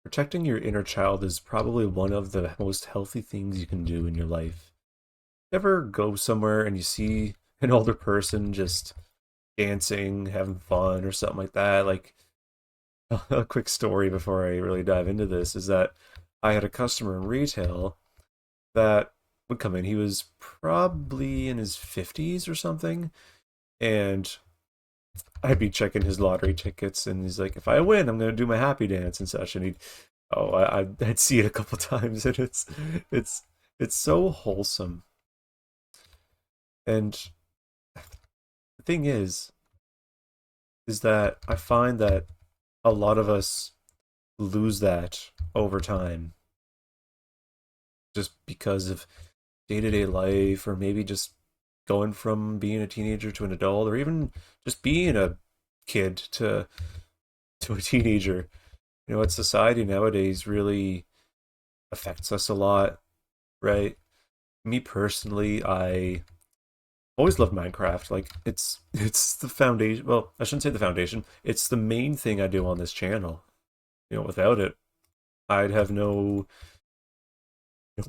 Protecting your inner child is probably one of the most healthy things you can do in your life. Ever go somewhere and you see an older person just dancing, having fun, or something like that? Like, a quick story before I really dive into this is that I had a customer in retail that would come in. He was probably in his 50s or something, and I'd be checking his lottery tickets, and he's like, "If I win, I'm gonna do my happy dance and such." And I'd see it a couple times, and it's it's so wholesome. And the thing is that I find that a lot of us lose that over time just because of day-to-day life, or maybe just going from being a teenager to an adult, or even just being a kid to a teenager. You know what, society nowadays really affects us a lot, right? Me personally, I always loved Minecraft. Like, it's the foundation. Well, I shouldn't say the foundation. It's the main thing I do on this channel. You know, without it, I'd have no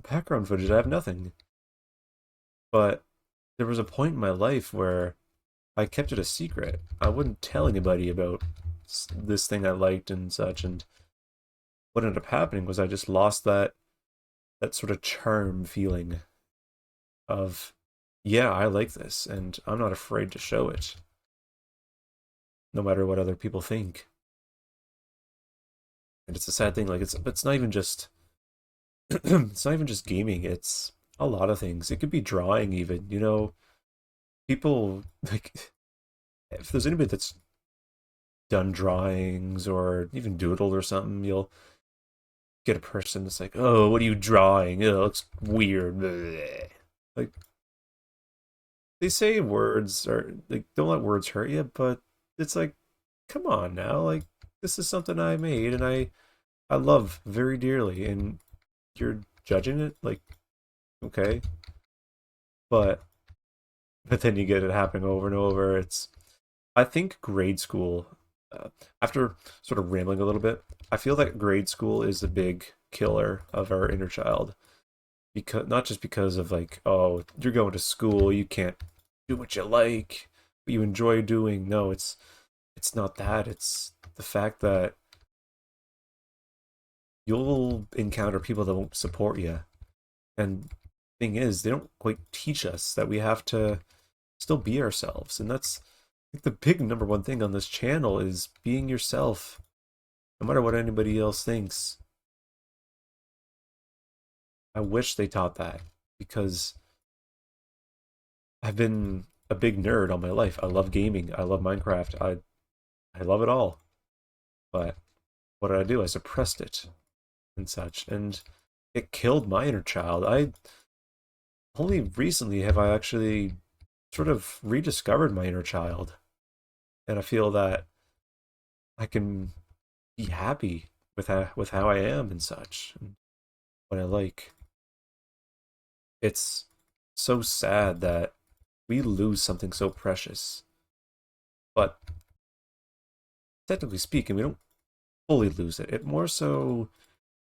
background footage. I have nothing. But there was a point in my life where I kept it a secret. I wouldn't tell anybody about this thing I liked and such. And what ended up happening was I just lost that sort of charm feeling of, yeah, I like this, and I'm not afraid to show it, no matter what other people think. And it's a sad thing. Like, it's not even just it's not even just gaming. It's a lot of things. It could be drawing, even. You know, people like, if there's anybody that's done drawings or even doodled or something, you'll get a person that's like, "Oh, what are you drawing? Oh, it looks weird." Bleh. Like, they say words are like, don't let words hurt you, but it's like, come on now, like, this is something I made and I love very dearly, and you're judging it, like, okay, but then you get it happening over and over. It's I think grade school, after sort of rambling a little bit, I feel that grade school is the big killer of our inner child, because not just because of like, oh, you're going to school, you can't do what you like, what you enjoy doing. No, it's not that. It's the fact that you'll encounter people that won't support you. And thing is, they don't quite teach us that we have to still be ourselves. And that's like the big number one thing on this channel is being yourself, no matter what anybody else thinks. I wish they taught that, because I've been a big nerd all my life. I love gaming. I love Minecraft. I love it all. But what did I do? I suppressed it and such, and it killed my inner child. I only recently have I actually sort of rediscovered my inner child, and I feel that I can be happy with how I am and such, and what I like. It's so sad that we lose something so precious, but technically speaking, we don't fully lose it. It more so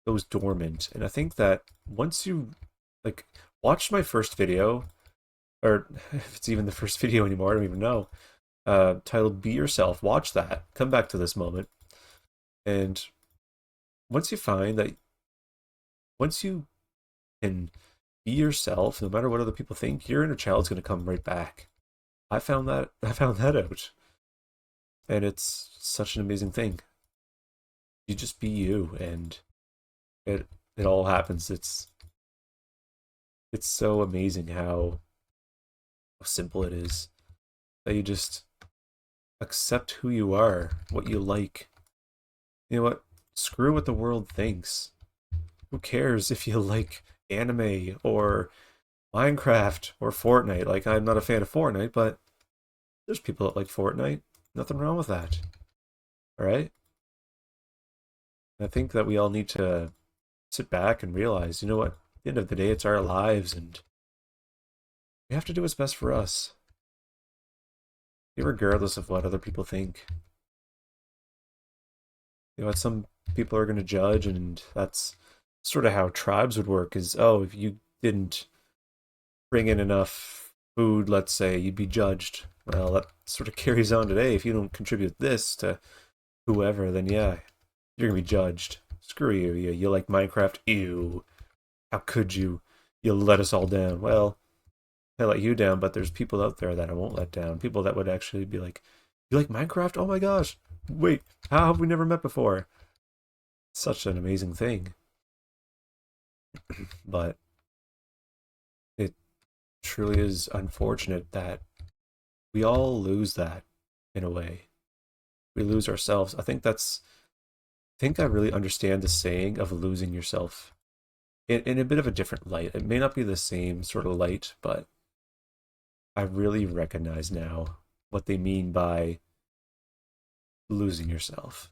goes dormant, and I think that once you like watch my first video, or if it's even the first video anymore, I don't even know, titled "Be Yourself." Watch that. Come back to this moment, and once you find that, once you can be yourself, no matter what other people think, your inner child's going to come right back. I found that out, and it's such an amazing thing. You just be you, and it all happens. It's so amazing how simple it is, that you just accept who you are, what you like. You know what? Screw what the world thinks. Who cares if you like anime or Minecraft or Fortnite? Like, I'm not a fan of Fortnite, but there's people that like Fortnite. Nothing wrong with that. All right? I think that we all need to sit back and realize, you know what? At the end of the day, it's our lives, and we have to do what's best for us, regardless of what other people think. You know, at some people are going to judge, and that's sort of how tribes would work. Is oh, if you didn't bring in enough food, let's say, you'd be judged. Well, that sort of carries on today. If you don't contribute this to whoever, then yeah, you're gonna be judged. Screw you. You like Minecraft? Ew. How could you? You'll let us all down. Well, I let you down, but there's people out there that I won't let down. People that would actually be like, "You like Minecraft? Oh my gosh! Wait, how have we never met before?" Such an amazing thing. But it truly is unfortunate that we all lose that in a way. We lose ourselves. I think I really understand the saying of losing yourself in a bit of a different light. It may not be the same sort of light, but I really recognize now what they mean by losing yourself.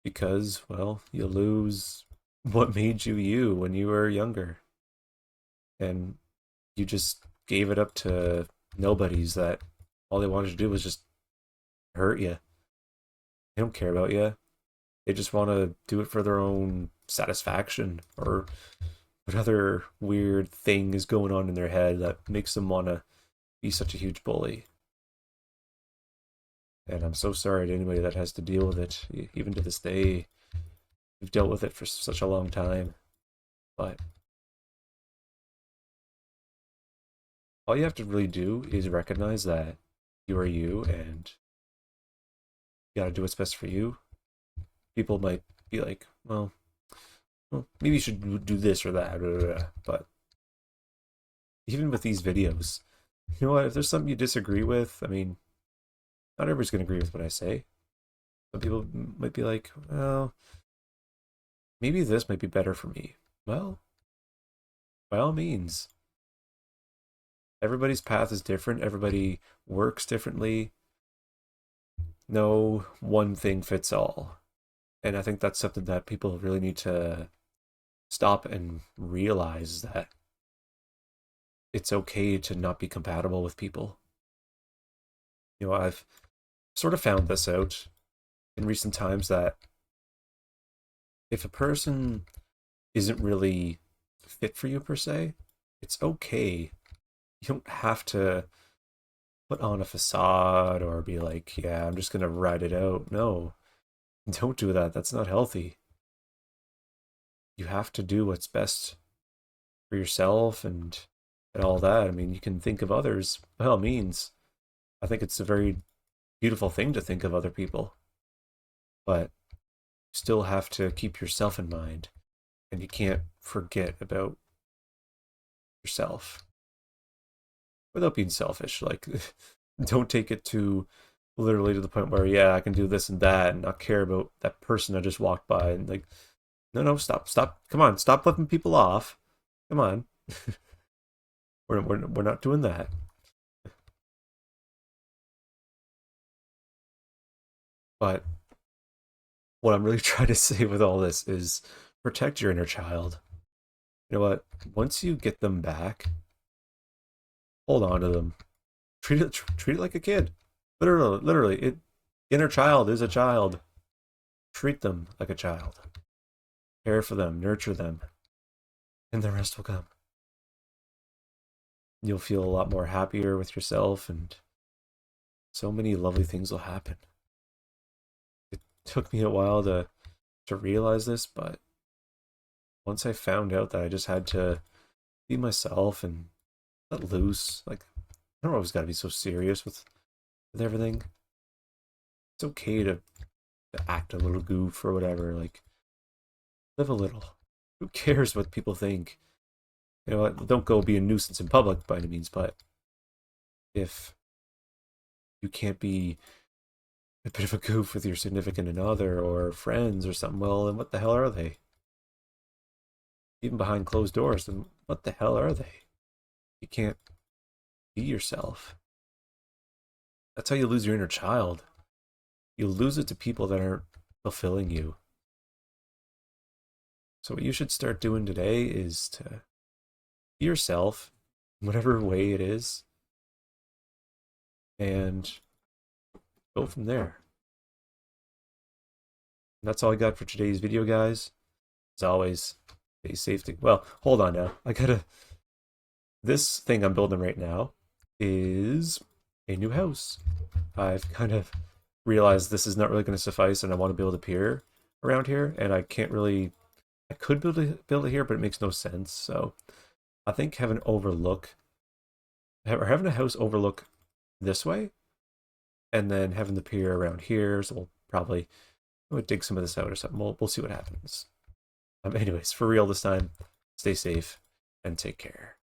Because, well, you lose what made you you when you were younger. And you just gave it up to nobodies that all they wanted to do was just hurt you. They don't care about you. They just want to do it for their own satisfaction or what other weird thing is going on in their head that makes them want to be such a huge bully. And I'm so sorry to anybody that has to deal with it. Even to this day, we've dealt with it for such a long time. But all you have to really do is recognize that you are you and you gotta do what's best for you. People might be like, well, maybe you should do this or that, blah, blah, blah. But even with these videos, you know what? If there's something you disagree with, I mean, not everybody's gonna agree with what I say. Some people might be like, well, maybe this might be better for me. Well, by all means, everybody's path is different. Everybody works differently. No one thing fits all. And I think that's something that people really need to stop and realize that it's okay to not be compatible with people. You know, I've sort of found this out in recent times that if a person isn't really fit for you per se, it's okay. You don't have to put on a facade or be like, yeah, I'm just gonna ride it out. No, don't do that. That's not healthy. You have to do what's best for yourself and all that. I mean, you can think of others by all means. I think it's a very beautiful thing to think of other people, but you still have to keep yourself in mind, and you can't forget about yourself without being selfish. Like, don't take it to literally to the point where, yeah, I can do this and that and not care about that person I just walked by. And like, no, no, stop, stop. Come on, stop flipping people off. Come on. We're not doing that. But what I'm really trying to say with all this is protect your inner child. You know what? Once you get them back, hold on to them. Treat it like a kid. Literally, it inner child is a child. Treat them like a child. Care for them, nurture them, and the rest will come. You'll feel a lot more happier with yourself, and so many lovely things will happen. It took me a while to realize this, but once I found out that I just had to be myself and let loose, like I don't always got to be so serious with everything. It's okay to act a little goof or whatever. Like live a little. Who cares what people think? You know what? Don't go be a nuisance in public by any means, but if you can't be a bit of a goof with your significant other or friends or something, well, then what the hell are they? Even behind closed doors, then what the hell are they? You can't be yourself. That's how you lose your inner child. You lose it to people that aren't fulfilling you. So what you should start doing today is to be yourself, whatever way it is, and go from there. that's all I got for today's video, guys. As always, stay safe. Well, hold on now. I gotta. This thing I'm building right now is a new house. I've kind of realized this is not really going to suffice, and I want to build a pier around here, and I can't really. I could build it here, but it makes no sense. So I think having having a house overlook this way, and then having the pier around here. So we'll dig some of this out or something. We'll see what happens. Anyways, for real this time, stay safe and take care.